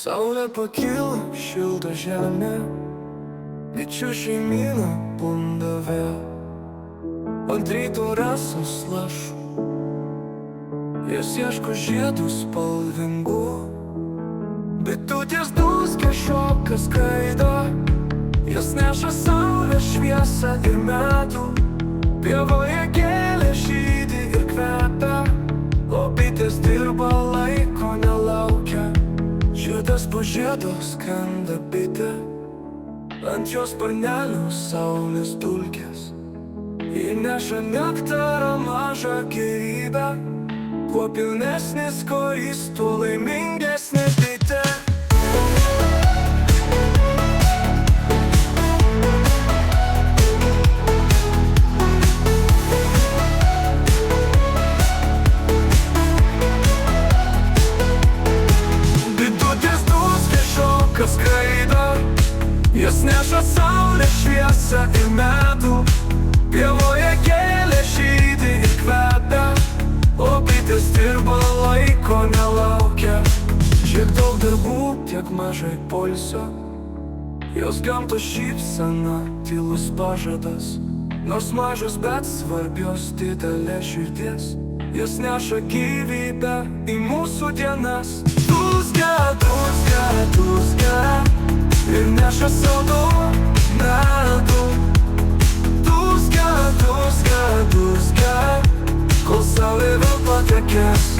Saulė pakyla, šilta žemė, bičių šeimyna bunda vėl. Ant ryto rasos lašų, jos ieško žiedų spalvingų. Bitutės dūzgia šoka skraido, jos neša saulės šviesą ir medų. Pievoje gėlė žydi ir kvepia, o bitės dirba, laiko nelaukia. Žiedas po žiedo skrenda bitė, ant jos sparnelių saulės dulkės. Ji neša nektarą mažą gyvybę, kuo pilnesnis korys, tuo laimingesnė bitė. Kas skraido, jos neša saulės šviesą ir medų. Pievoje gėlė žydi ir kvepia, o bitės dirba, laiko nelaukia. Šiek daug darbų, tiek mažai poilsio, jos gamtos šypsena, tylus pažadas. Nors mažos, bet svarbios, didelė širdies, jos neša gyvybę į mūsų dienas. Dūzgia, dūzgia, dūzgia ir neša saldų medų. Dūzgia, dūzgia, dūzgia, kol saulė vėl patekės.